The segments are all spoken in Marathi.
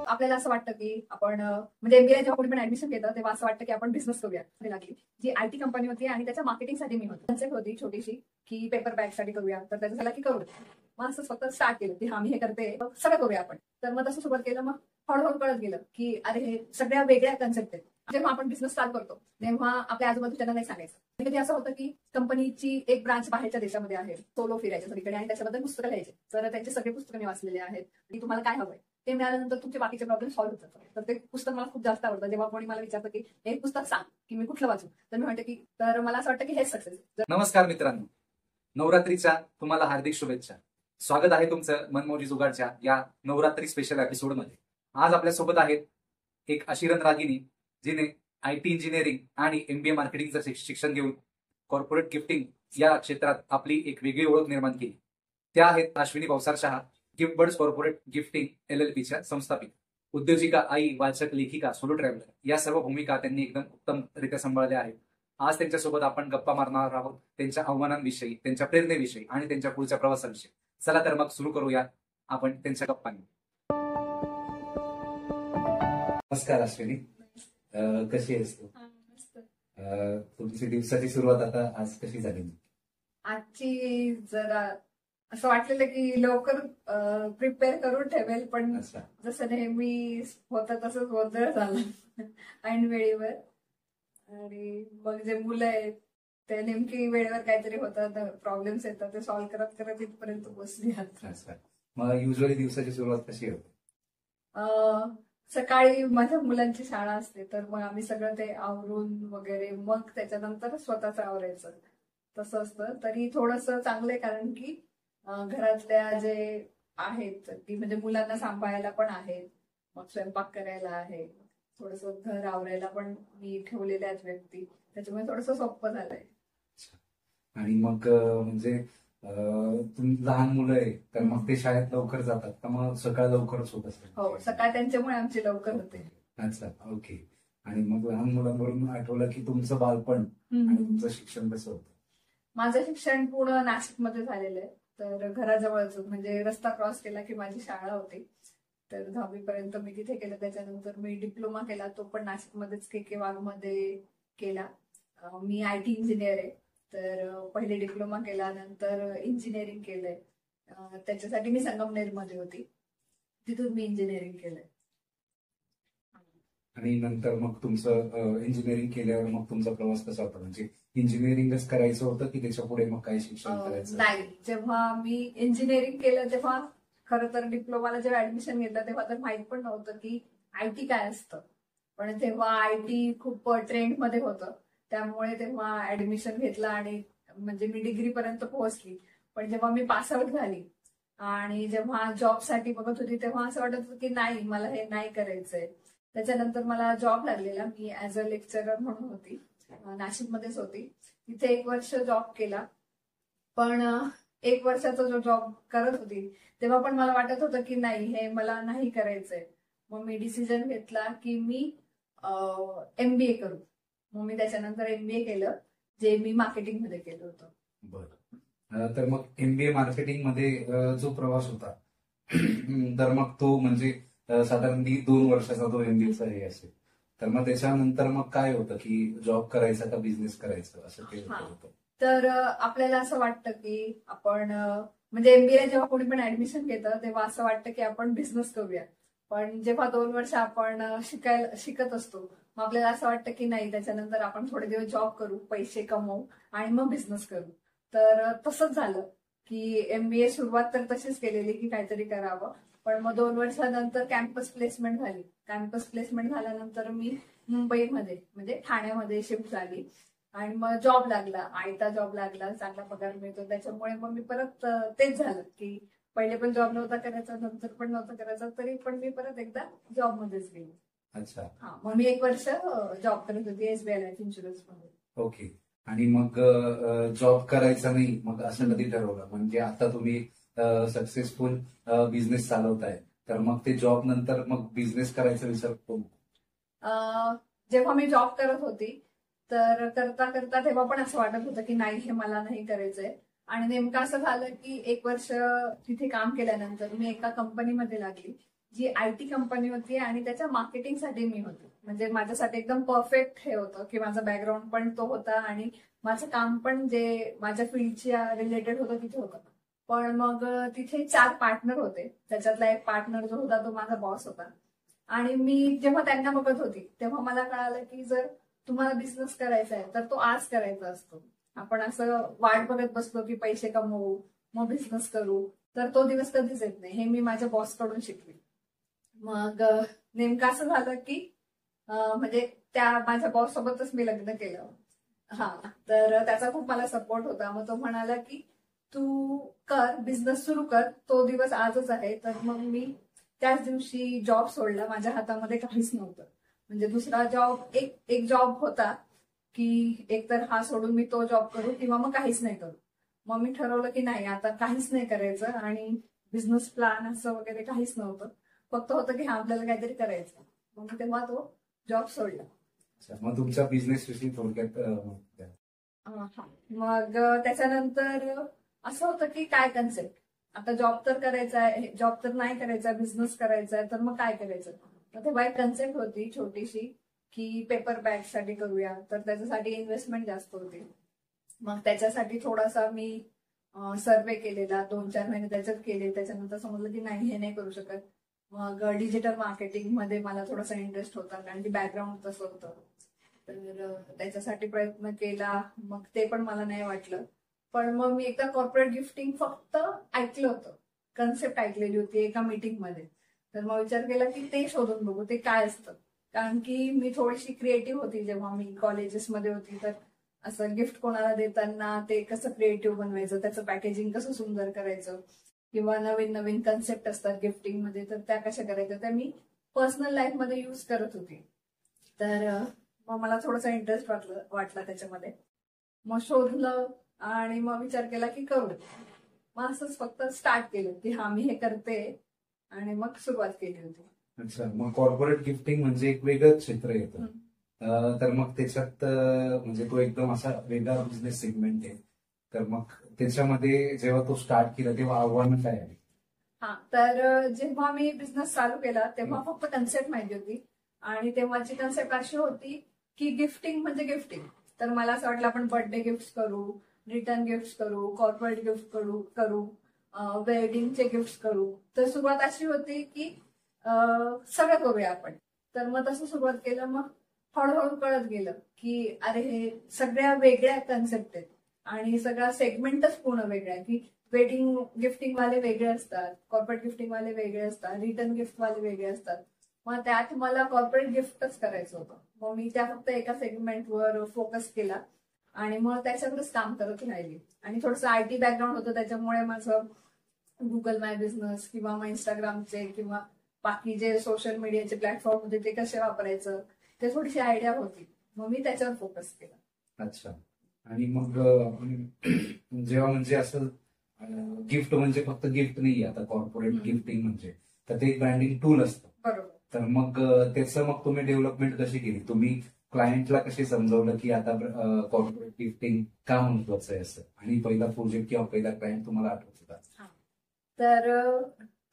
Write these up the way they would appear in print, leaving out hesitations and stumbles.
आपल्याला असं वाटतं की आपण म्हणजे एमबीए जेव्हा कोणी पण ऍडमिशन घेतं तेव्हा असं वाटतं की आपण बिझनेस करूया. लागली जी आयटी कंपनी होती आणि त्याच्या मार्केटिंगसाठी मी होती. कन्सेप्ट होती छोटीशी की पेपर बॅग साठी करूया, तर त्याचं झालं की करू. मग असं फक्त स्टार्ट केलं की हा मी हे करते, सगळं करूया आपण. तर मग तसं सुरुवात केलं. मग हळूहळू कळत गेलं की अरे हे सगळ्या वेगळ्या कन्सेप्ट आहेत. जेव्हा आपण बिझनेस स्टार्ट करतो तेव्हा आपल्या आजूबाजूच्या नाही सांगायचं. कधी असं होतं की कंपनीची एक ब्रांच बाहेरच्या देशामध्ये आहे, सोलो फिरायच्या सगळीकडे आणि त्याच्याबद्दल पुस्तकं लिहायचे. तर त्यांचे सगळे पुस्तकं मी वाचलेले आहेत की तुम्हाला काय हवंय ते मिळाल्यानंतर तुमचे बाकीचे प्रॉब्लेम सॉल्व्ह होतात. तर ते पुस्तक मला खूप जास्त आवडतं. जेव्हा कोणी मला विचारतं की हे पुस्तक सांग की मी कुठलं वाचू, तर मी म्हणते की तर मला असं वाटतं की हेच सक्सेस. नमस्कार मित्रांनो, नवरात्रीच्या तुम्हाला हार्दिक शुभेच्छा. स्वागत आहे तुमचं मनमोजी जुगाडच्या या नवरात्री स्पेशल एपिसोड मध्ये. आज आपल्या सोबत आहेत एक अशिरन रागिनी, जिने आयटी इंजिनिअरिंग आणि एमबीए मार्केटिंगचं शिक्षण घेऊन कॉर्पोरेट गिफ्टिंग या क्षेत्रात आपली एक वेगळी ओळख निर्माण केली. त्या आहेत Ashwini Pavsar Shah, gift birds corporate gifting LLPच्या संस्थापित. उद्योजिका, आई, वाचक, लेखिका, सोलो ट्रॅव्हलर या सर्व भूमिका त्यांनी एकदम उत्तमरित्या सांभाळल्या आहेत. आज त्यांच्यासोबत आपण गप्पा मारणार आहोत त्यांच्या आव्हानांविषयी, त्यांच्या प्रेरणेविषयी आणि त्यांच्या पुढच्या प्रवासाविषयी. चला तर मग सुरू करूया आपण त्यांच्या गप्पांनी. नमस्कार अश्विनी, कशी आहेस तू? तुमची दिवसाची सुरुवात आता आज कशी झाली? आजची जरा असं वाटलेलं की लवकर प्रिपेअर करून ठेवेल, पण जसं नेहमी होतं तसंच गोंधळ झाला ऐन वेळेवर. आणि मग जे मुलं आहेत ते नेमकी वेळेवर काहीतरी होतात, प्रॉब्लेम्स येतात, ते सॉल्व्ह करत करत इथपर्यंत पोहोचली. मग युजली दिवसाची सुरुवात कशी होते? सकाळी माझ्या मुलांची शाळा असते, तर मग आम्ही सगळं ते आवरून वगैरे मग त्याच्यानंतर स्वतःच आवरायचं, तसं असतं. तरी थोडस चांगलंय, कारण की घरातल्या जे आहेत की म्हणजे मुलांना सांभाळायला पण आहेत, मग स्वयंपाक करायला आहे, थोडस घर आवरायला पण मी ठेवलेल्या आहेत व्यक्ती, त्याच्यामुळे थोडस सोपं झालंय. आणि मग म्हणजे तुम्ही लहान मुलं आहे तर मग ते शाळेत लवकर जातात का? मग सकाळ लवकरच होत असते? हो, सकाळ त्यांच्यामुळे आमची लवकर होते. अच्छा, ओके. आणि मग लहान मुलांवरून आठवलं की तुमचं बालपण आणि तुमचं शिक्षण कसं होतं? माझं शिक्षण पूर्ण नाशिकमध्ये झालेलं आहे. तर घराजवळच म्हणजे रस्ता क्रॉस केला की माझी शाळा होती. तर 10वी पर्यंत मी तिथे केलं. त्याच्यानंतर मी डिप्लोमा केला, तो पण नाशिकमध्येच KK वाघ मध्ये केला. मी आयटी इंजिनियर आहे, तर पहिले डिप्लोमा केला, नंतर इंजिनिअरिंग केलंय. त्याच्यासाठी मी संगमनेरमध्ये होती, तिथून मी इंजिनिअरिंग केलंय. आणि नंतर मग तुमचं इंजिनिअरिंग केल्यावर मग तुमचा प्रवास कसा होता? म्हणजे इंजिनिअरिंगच करायचं होतं की त्याच्या पुढे मग काय शिक्षण करायचं? नाही, जेव्हा मी इंजिनिअरिंग केलं तेव्हा खरं तर डिप्लोमाला जेव्हा ऍडमिशन घेतलं तेव्हा तर माहित पण नव्हतं की आयटी काय असतं. पण तेव्हा आयटी खूप ट्रेंडमध्ये होतं, त्यामुळे तेव्हा ऍडमिशन घेतलं आणि म्हणजे मी डिग्री पर्यंत पोहोचली. पण जेव्हा मी पासआउट झाली आणि जेव्हा जॉबसाठी बघत होती तेव्हा असं वाटत होतं की नाही, मला हे नाही करायचंय. त्याच्यानंतर मला जॉब लागलेला, मी ऍज अ लेक्चरर म्हणून होती, नाशिकमध्येच होती. तिथे 1 वर्ष जॉब केला. पण 1 वर्षाचा जो जॉब करत होती तेव्हा पण मला वाटत होतं की नाही, हे मला नाही करायचंय. मग मी डिसिजन घेतला की मी MBA करू. मग मी त्याच्यानंतर MBA केलं, जे मी मार्केटिंग मध्ये केलं होतं. बरं, तर मग MBA मार्केटिंग मध्ये जो प्रवास होता तर मग तो म्हणजे साधारण 2 वर्षाचा तो MBAचा हे असेल, तर मग त्याच्यानंतर मग काय होतं की जॉब करायचा का बिझनेस करायचं, असं काही होतं? तर आपल्याला असं वाटतं की आपण म्हणजे MBA जेव्हा कोणी पण ऍडमिशन घेतं तेव्हा असं वाटतं की आपण बिझनेस करूया. पण जेव्हा 2 वर्ष आपण शिकत असतो, मग आपल्याला असं वाटतं की नाही, त्याच्यानंतर आपण थोडे दिवस जॉब करू, पैसे कमवू आणि मग बिझनेस करू. तर तसंच झालं की MBA सुरुवात तर तशीच केलेली की काहीतरी करावं. पण मग 2 वर्षानंतर कॅम्पस प्लेसमेंट झाली. कॅम्पस प्लेसमेंट झाल्यानंतर मी मुंबईमध्ये म्हणजे ठाण्यामध्ये शिफ्ट झाली आणि मग जॉब लागला, आयता जॉब लागला, चांगला पगार मिळतो. त्याच्यामुळे मग मी परत तेच झालं की पहिले पण जॉब नव्हता करायचा, नंतर पण नव्हता करायचा, तरी पण मी परत एकदा जॉब मध्येच गेली. अच्छा, हा, मग मी 1 वर्ष जॉब करत होती SBI लाईफ इन्शुरन्स मध्ये. ओके. आणि मग जॉब करायचा नाही, मग असं कधी ठरवलं? म्हणजे आता तुम्ही सक्सेसफुल बिझनेस चालवताय, तर मग ते जॉब नंतर मग बिझनेस करायचा विचार करू? जेव्हा मी जॉब करत होती तर करता करता तेव्हा पण असं वाटत होतं की नाही, हे मला नाही करायचंय. आणि नेमकं असं झालं की 1 वर्ष तिथे काम केल्यानंतर मी एका कंपनीमध्ये लागली, जी IT कंपनी होती आणि त्याच्या मार्केटिंगसाठी मी होते. म्हणजे माझ्यासाठी एकदम परफेक्ट हे होतं की माझा बॅकग्राऊंड पण तो होता आणि माझं काम पण जे माझ्या फील्डच्या रिलेटेड होतं तिथे होतं. पण मग तिथे 4 पार्टनर होते. त्याच्यातला एक पार्टनर जो होता तो माझा बॉस होता. आणि मी जेव्हा त्यांना बघत होती तेव्हा मला कळालं की जर तुम्हाला बिझनेस करायचा आहे तर तो आज करायचा असतो. आपण असं वाट बघत बसलो की पैसे कमवू मग बिझनेस करू तर तो दिवस कधीच येत नाही. हे मी माझ्या बॉसकडून शिकले. मग नेमकं असं झालं की म्हणजे त्या माझ्या बॉस सोबतच मी लग्न केलं. हा, तर त्याचा खूप मला सपोर्ट होता. मग तो म्हणाला की तू कर, बिझनेस सुरू कर, तो दिवस आजच आहे. तर मग मी त्याच दिवशी जॉब सोडला. माझ्या हातामध्ये काहीच नव्हतं. म्हणजे दुसरा जॉब एक जॉब होता की एकतर हा सोडून मी तो जॉब करू किंवा मग काहीच नाही करू. मग मी ठरवलं की नाही, आता काहीच नाही करायचं आणि बिझनेस प्लॅन असं वगैरे काहीच नव्हतं. फक्त होतं की हा आपल्याला काहीतरी करायचं. मग मी तेव्हा तो जॉब सोडला. अच्छा, मग तुमच्या बिझनेस विषयी थोडक्यात द्या. हा. मग त्याच्यानंतर असं होतं की काय कन्सेप्ट, आता जॉब तर करायचा आहे, जॉब तर नाही करायचा, बिझनेस करायचा आहे, तर मग काय करायचं. तर तेव्हा एक कन्सेप्ट होती छोटीशी की पेपर बॅग साठी करूया. तर त्याच्यासाठी इन्व्हेस्टमेंट जास्त होती. मग त्याच्यासाठी थोडासा मी सर्वे केलेला, 2-4 महिने त्याच्यात केले. त्याच्यानंतर समजलं की नाही, हे नाही करू शकत. मग डिजिटल मार्केटिंग मध्ये मला थोडासा इंटरेस्ट होता कारण की बॅकग्राऊंड तसं होतं. तर त्याच्यासाठी प्रयत्न केला. मग ते पण मला नाही वाटलं. पण मग मी एकदा कॉर्पोरेट गिफ्टिंग फक्त ऐकलं होतं, कन्सेप्ट ऐकलेली होती एका मीटिंग मध्ये. तर मग विचार केला की ते शोधून बघू ते काय असतं. कारण की मी थोडीशी क्रिएटिव्ह होती जेव्हा मी कॉलेजेसमध्ये होती. तर असं गिफ्ट कोणाला देताना ते कसं क्रिएटिव्ह बनवायचं, त्याचं पॅकेजिंग कसं सुंदर करायचं किंवा नवीन नवीन कन्सेप्ट असतात गिफ्टिंग मध्ये, तर त्या कशा करायच्या त्या मी पर्सनल लाईफ मध्ये युज करत होती. तर मग मला थोडासा इंटरेस्ट वाटला त्याच्यामध्ये. मग शोधलं आणि मग विचार केला की करू. मग असंच फक्त स्टार्ट केलं की हा मी हे करते आणि मग सुरुवात केली होती. अच्छा, मग कॉर्पोरेट गिफ्टिंग म्हणजे एक वेगळं क्षेत्र येतं. तर मग त्याच्यात म्हणजे तो एकदम असा वेगळा बिझनेस सेगमेंट आहे. तर मग त्याच्यामध्ये जेव्हा तो स्टार्ट केला तेव्हा आव्हानं काय आहे? हा, तर जेव्हा मी बिझनेस चालू केला तेव्हा फक्त कन्सेप्ट माहिती होती. आणि तेव्हाची कन्सेप्ट अशी होती की गिफ्टिंग म्हणजे गिफ्टिंग. तर मला असं वाटलं आपण बर्थडे गिफ्ट करू, रिटर्न गिफ्ट करू, कॉर्पोरेट गिफ्ट करू, वेडिंगचे गिफ्ट करू. तर सुरुवात अशी होती की सगळं करूया आपण. तर मग तसं सुरुवात केलं. मग हळूहळू कळत गेलं की अरे हे सगळ्या वेगळ्या कन्सेप्ट आहेत आणि सगळा सेगमेंटच पूर्ण वेगळा आहे. की वेडिंग गिफ्टिंग वाले वेगळे असतात, कॉर्पोरेट गिफ्टिंग वाले वेगळे असतात, रिटर्न गिफ्ट वाले वेगळे असतात. मग त्यात मला कॉर्पोरेट गिफ्टच करायचं होतं. मग मी त्या फक्त एका सेगमेंटवर फोकस केला आणि मग त्याच्यावरच काम करत राहिली. आणि थोडंसं IT बॅकग्राऊंड होतं त्याच्यामुळे माझं गुगल माय बिझनेस किंवा मग इंस्टाग्रामचे किंवा बाकी जे सोशल मीडियाचे प्लॅटफॉर्म होते ते कसे वापरायचं ते थोडीशी आयडिया होती. मग मी त्याच्यावर फोकस केला. अच्छा, आणि मग जेव्हा म्हणजे असं गिफ्ट म्हणजे फक्त गिफ्ट नाही, आता कॉर्पोरेट गिफ्टिंग म्हणजे तर ते एक ब्रँडिंग टूल असतं. बरोबर. तर मग त्याचं मग तुम्ही डेव्हलपमेंट कशी केली? तुम्ही क्लायंटला कशी समजवलं की आता कॉर्पोरेट गिफ्टिंग का महत्वाचं आहे असं, आणि पहिला प्रोजेक्ट किंवा पहिला क्लायंट तुम्हाला आठवत होता? तर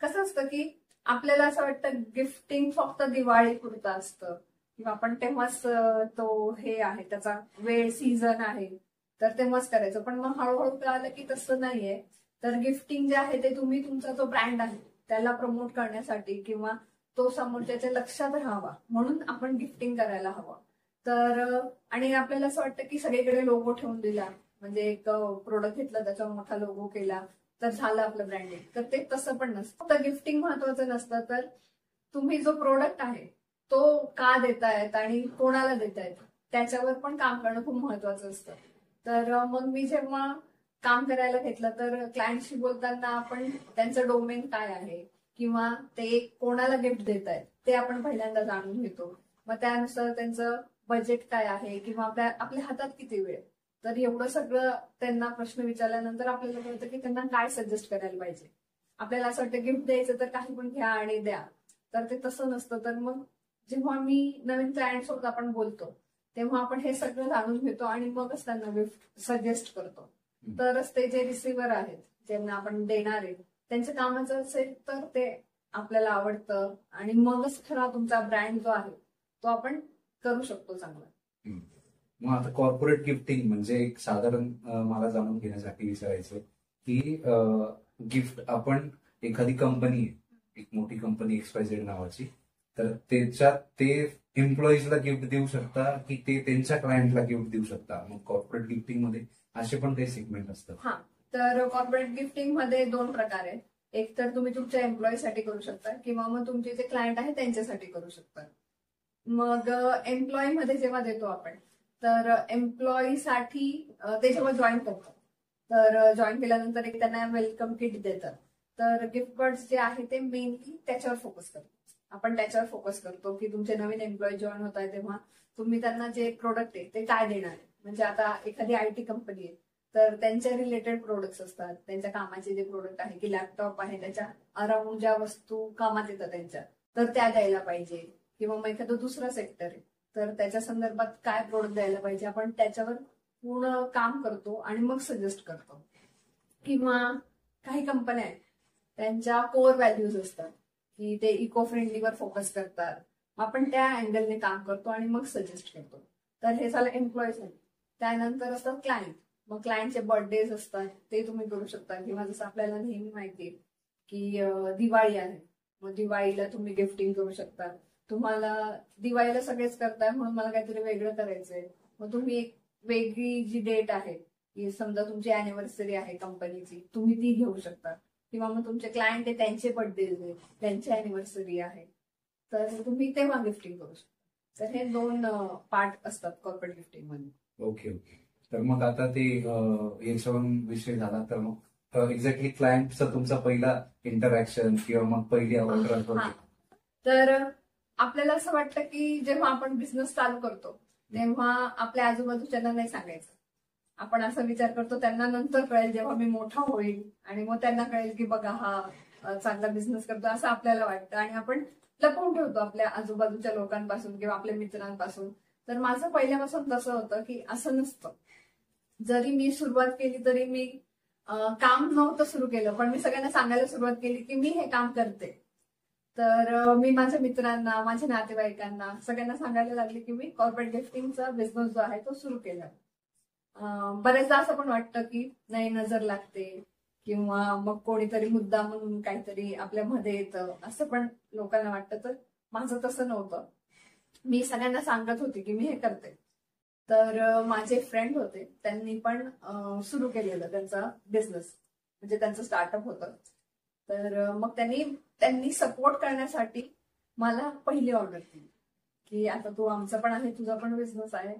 कसं असतं की आपल्याला असं वाटतं गिफ्टिंग फक्त दिवाळी पुरतं असतं किंवा आपण तेव्हाच तो हे आहे त्याचा वेळ सीझन आहे तर तेव्हाच करायचं. पण मग हळूहळू कळालं की तसं नाहीये. तर गिफ्टिंग जे आहे ते तुम्ही तुमचा जो ब्रँड आहे त्याला प्रमोट करण्यासाठी किंवा तो समोरच्याच्या लक्षात राहावा म्हणून आपण गिफ्टिंग करायला हवं. तर आणि आपल्याला असं वाटतं की सगळीकडे लोगो ठेवून दिला, म्हणजे एक प्रोडक्ट घेतलं त्याच्यावर मोठा लोगो केला तर झालं आपलं ब्रँडिंग. तर ते तसं पण नसतं. फक्त गिफ्टिंग महत्वाचं नसतं, तर तुम्ही जो प्रोडक्ट आहे तो का देतायत आणि कोणाला देतायत त्याच्यावर पण काम करणं खूप महत्वाचं असतं. तर मग मी जेव्हा काम करायला घेतलं तर क्लायंटशी बोलताना आपण त्यांचं डोमेन काय आहे किंवा ते कोणाला गिफ्ट देत आहेत ते आपण पहिल्यांदा जाणून घेतो. मग त्यानुसार त्यांचं बजेट काय आहे किंवा आपल्या हातात किती वेळ. तर एवढं सगळं त्यांना प्रश्न विचारल्यानंतर आपल्याला कळतं की त्यांना काय सजेस्ट करायला पाहिजे. आपल्याला असं वाटतं गिफ्ट द्यायचं तर काही पण घ्या आणि द्या, तर ते तसं नसतं. तर मग जेव्हा मी नवीन क्लायंट सोबत आपण बोलतो तेव्हा आपण हे सगळं जाणून घेतो आणि मगच त्यांना गिफ्ट सजेस्ट करतो. तरच ते जे रिसिव्हर आहेत ज्यांना आपण देणार आहे त्यांच्या कामाचं असेल तर ते आपल्याला आवडतं आणि मगच खरा तुमचा ब्रँड जो आहे तो आपण करू शकतो चांगला. मग आता कॉर्पोरेट गिफ्टिंग म्हणजे एक साधारण मला जाणून घेण्यासाठी विचारायचं की गिफ्ट आपण एखादी कंपनी आहे, एक मोठी कंपनी XYZ नावाची, तर त्याच्यात ते एम्प्लॉईजला गिफ्ट देऊ शकता की ते त्यांच्या क्लायंटला गिफ्ट देऊ शकता. मग कॉर्पोरेट गिफ्टिंग मध्ये असे पण काही सेगमेंट असतात. हा, तर कॉर्पोरेट गिफ्टिंग मध्ये 2 प्रकार आहेत. एक तर तुम्ही तुमच्या एम्प्लॉईसाठी करू शकता किंवा मग तुमचे जे क्लायंट आहे त्यांच्यासाठी करू शकता. मग एम्प्लॉई मध्ये जेव्हा देतो आपण, तर एम्प्लॉईसाठी ते जेव्हा जॉईन करतात, तर जॉईन केल्यानंतर एक त्यांना वेलकम किट देतात. तर गिफ्ट कार्ड्स जे आहे ते मेनली त्याच्यावर फोकस करतो. आपण त्याच्यावर फोकस करतो की तुमचे नवीन एम्प्लॉई जॉईन होत आहे तेव्हा तुम्ही त्यांना जे प्रोडक्ट आहे ते काय देणार आहे. म्हणजे आता एखादी IT कंपनी आहे तर त्यांच्या रिलेटेड प्रोडक्ट्स असतात, त्यांच्या कामाचे जे प्रोडक्ट आहे की लॅपटॉप आहे त्याच्या अराउंड ज्या वस्तू कामात येतात त्यांच्या, तर त्या द्यायला पाहिजे. किंवा मग एखादं दुसरं सेक्टर आहे तर त्याच्या संदर्भात काय प्रोडक्ट द्यायला पाहिजे आपण त्याच्यावर पूर्ण काम करतो आणि मग सजेस्ट करतो. किंवा काही कंपन्या आहेत त्यांच्या कोर व्हॅल्यूज असतात की ते इको फ्रेंडलीवर फोकस करतात, आपण त्या अँगलने काम करतो आणि मग सजेस्ट करतो. तर हे झालं एम्प्लॉईज. त्यानंतर असतात क्लायंट. मग क्लायंटचे बर्थडेज असतात ते तुम्ही करू शकता. किंवा जसं आपल्याला नेहमी माहिती आहे की दिवाळी आहे, मग दिवाळीला तुम्ही गिफ्टिंग करू शकता. तुम्हाला दिवाळीला सगळेच करताय म्हणून मला काहीतरी वेगळं करायचंय, मग तुम्ही एक वेगळी जी डेट आहे की समजा तुमची अॅनिव्हर्सरी आहे कंपनीची, तुम्ही ती घेऊ शकता. किंवा मग तुमचे क्लायंट आहे त्यांचे बर्थडे त्यांची अॅनिव्हर्सरी आहे तर तुम्ही तेव्हा गिफ्टिंग करू शकता. तर हे 2 पार्ट असतात कॉर्पोरेट गिफ्टिंग मध्ये. ओके. तर मग आता ते याच्यावरून विषय झाला, तर मग एक्झॅक्टली क्लायंटचा तुमचा पहिला इंटरॅक्शन किंवा मग पहिली ऑर्डर. तर आपल्याला असं वाटतं की जेव्हा आपण बिझनेस चालू करतो तेव्हा आपल्या आजूबाजूच्यांना नाही सांगायचं. आपण असा विचार करतो त्यांना नंतर कळेल जेव्हा मी मोठा होईल आणि मग त्यांना कळेल की बघा हा चांगला बिझनेस करतो असं आपल्याला वाटतं आणि आपण लपवून ठेवतो आपल्या आजूबाजूच्या लोकांपासून किंवा आपल्या मित्रांपासून. तर माझं पहिल्यापासून तसं होतं की असं नसतं. जरी मी सुरुवात केली तरी मी काम नव्हतं सुरू केलं पण मी सगळ्यांना सांगायला सुरुवात केली की मी हे काम करते. तर मी माझ्या मित्रांना, माझ्या नातेवाईकांना सगळ्यांना सांगायला लागले की मी कॉर्पोरेट गिफ्टिंगचा बिझनेस जो आहे तो सुरू केला. बरेचदा असं पण वाटतं की नाही नजर लागते किंवा मग कोणीतरी मुद्दा म्हणून काहीतरी आपल्या मध्ये येतं असं पण लोकांना वाटतं. तर माझं तसं नव्हतं. मी सगळ्यांना सांगत होते की मी हे करते. तर माझे फ्रेंड होते त्यांनी पण सुरू केलेलं त्यांचा बिझनेस, म्हणजे त्यांचं स्टार्टअप होतं. तर मग त्यांनी सपोर्ट करण्यासाठी मला पहिली ऑर्डर दिली की आता तू आमचं पण आहे तुझा पण बिझनेस आहे,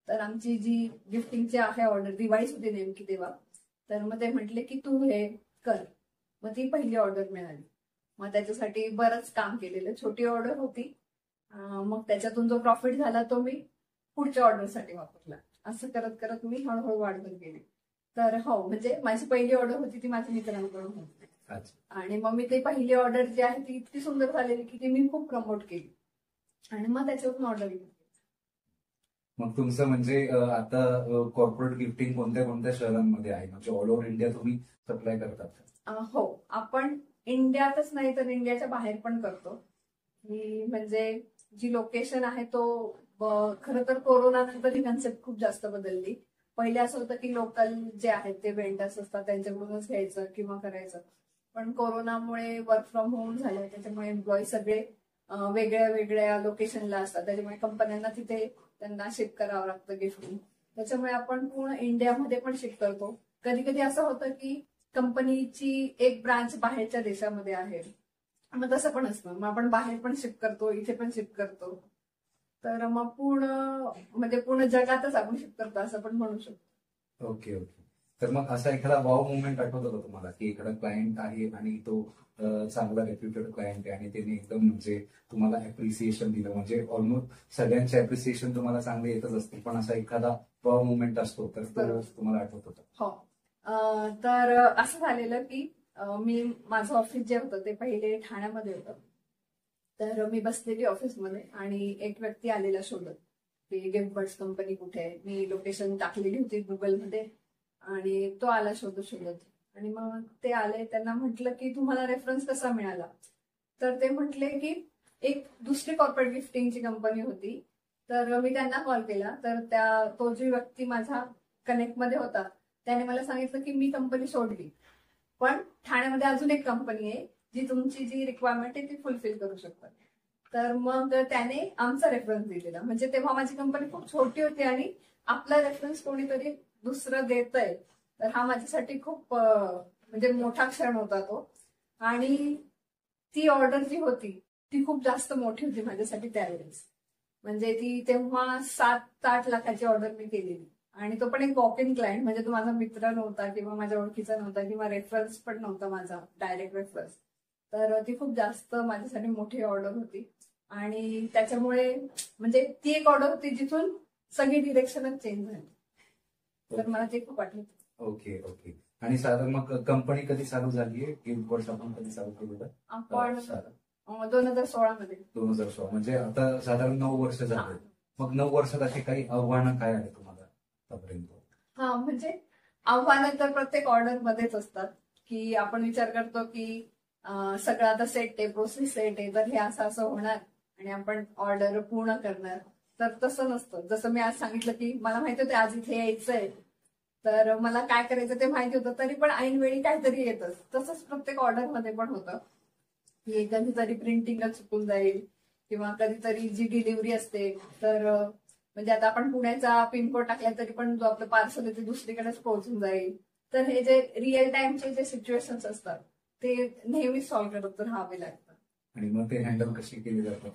तर आमची जी गिफ्टिंगची आहे ऑर्डर, दिवाळीच होती नेमकी तेव्हा, तर मग ते म्हटले की तू हे कर. मग ती पहिली ऑर्डर मिळाली. मग त्याच्यासाठी बरंच काम केलेलं. छोटी ऑर्डर होती, मग त्याच्यातून जो प्रॉफिट झाला तो मी पुढच्या ऑर्डरसाठी वापरला. असं करत करत मी हळूहळू वाढवत गेले. तर हो, म्हणजे माझी पहिली ऑर्डर होती ती माझ्या मित्रांकडून होती. आणि मग मी ते पहिली ऑर्डर जी आहे ती इतकी सुंदर झालेली की ती मी खूप प्रमोट केली आणि मग त्याच्यावरून ऑर्डर घेतली. मग तुमचं म्हणजे आता कॉर्पोरेट गिफ्टिंग कोणत्या कोणत्या शहरांमध्ये आहे, म्हणजे ऑल ओव्हर इंडिया तुम्ही सप्लाय करतात? हो, आपण इंडियातच नाही तर इंडियाच्या बाहेर पण करतो. म्हणजे जी लोकेशन आहे तो खरं तर कोरोना नंतर ही कन्सेप्ट खूप जास्त बदलली. पहिले असं होतं की लोकल जे आहेत ते वेंडर्स असतात त्यांच्याकडूनच घ्यायचं किंवा करायचं, पण कोरोनामुळे वर्क फ्रॉम होम झालं त्याच्यामुळे एम्प्लॉई सगळे वेगळ्या वेगळ्या लोकेशनला असतात, त्याच्यामुळे कंपन्यांना तिथे त्यांना शिफ्ट करावं लागतं गिफ्टिंग. त्याच्यामुळे आपण पूर्ण इंडियामध्ये पण शिफ्ट करतो. कधी कधी असं होतं की कंपनीची एक ब्रांच बाहेरच्या देशामध्ये आहे, मग तसं पण असतं, मग आपण बाहेर पण शिफ्ट करतो, इथे पण शिफ्ट करतो. तर मग पूर्ण जगातच आपण शिफ्ट करतो असं पण म्हणू शकतो. ओके. तर मग असा एखादा वाव मुवमेंट आठवतो का तुम्हाला की एखादा क्लायंट आहे आणि तो चांगला रेप्युटेड क्लायंट आहे आणि त्यांनी एकदम म्हणजे तुम्हाला अप्रिसिएशन दिलं, म्हणजे ऑलमोस्ट सगळ्यांचे अप्रिसिएशन तुम्हाला चांगले येतच असतील, पण असा एखादा वाव मुवमेंट असतो तर तो तुम्हाला आठवत होता? हो, तर असं झालेलं की मी माझं ऑफिस जे होतं ते पहिले ठाण्यामध्ये होतं. तर मी बसलेली ऑफिसमध्ये आणि एक व्यक्ती आलेला शोधत की गिफ्ट बर्ड्स कंपनी कुठे आहे. मी लोकेशन टाकलेली होती गुगलमध्ये आणि तो आला शोधत आणि मग ते आले. त्यांना म्हटलं की तुम्हाला रेफरन्स कसा मिळाला, तर ते म्हटले की एक दुसरी कॉर्पोरेट गिफ्टिंगची कंपनी होती, तर मी त्यांना कॉल केला. तर तो जी व्यक्ती माझ्या कनेक्टमध्ये होता त्याने मला सांगितलं की मी कंपनी सोडली, पण ठाण्यामध्ये अजून एक कंपनी आहे जी तुमची जी रिक्वायरमेंट आहे ती फुलफिल करू शकतात. तर मग त्याने आमचा रेफरन्स दिलेला. म्हणजे तेव्हा माझी कंपनी खूप छोटी होती आणि आपला रेफरन्स कोणीतरी दुसरं देतंय, तर हा माझ्यासाठी खूप म्हणजे मोठा क्षण होता तो. आणि ती ऑर्डर जी होती ती खूप जास्त मोठी होती माझ्यासाठी त्यावेळेस. म्हणजे ती तेव्हा 7-8 लाखाची ऑर्डर मी केलेली, आणि तो पण एक वॉक इन क्लायंट. म्हणजे तो माझा मित्र नव्हता किंवा माझ्या ओळखीचा नव्हता किंवा रेफरन्स पण नव्हता माझा, डायरेक्ट रेफरन्स. तर ती खूप जास्त माझ्यासाठी मोठी ऑर्डर होती. आणि त्याच्यामुळे म्हणजे ती एक ऑर्डर होती जिथून सगळी डिरेक्शनच चेंज झाली. तर मला ते खूप वाटलं. Okay okay. आणि साधारण मग कंपनी कधी चालू झाली आहे? 1 वर्ष आपण कधी चालू केलं? आपण 2016 मध्ये. 2016 म्हणजे आता साधारण 9 वर्ष झाले. मग 9 वर्षात अशी काही आव्हानं काय आहे तुम्हाला आतापर्यंत? हा, म्हणजे आव्हानं तर प्रत्येक ऑर्डर मध्येच असतात, की आपण विचार करतो की सगळं आता सेट आहे, प्रोसेस सेट आहे, तर हे असं असं होणार आणि आपण ऑर्डर पूर्ण करणार. तर तसं नसतं. जसं मी आज सांगितलं की मला माहिती होतं आज इथे यायचंय, तर मला काय करायचं ते माहिती होतं, तरी पण ऐनवेळी काहीतरी येतच. तसंच प्रत्येक ऑर्डर मध्ये पण होतं की कधीतरी प्रिंटिंगच चुकून जाईल किंवा कधीतरी जी डिलिव्हरी असते तर म्हणजे आता आपण पुण्याचा पिनकोड टाकला तरी पण जो आपलं पार्सल आहे ते दुसरीकडेच पोहोचून जाईल. तर हे जे रिअल टाइमचे जे सिच्युएशन्स असतात ते नेहमी सॉल्व्ह करत राहावे लागतात. आणि मग ते हँडल कशी केली जातात?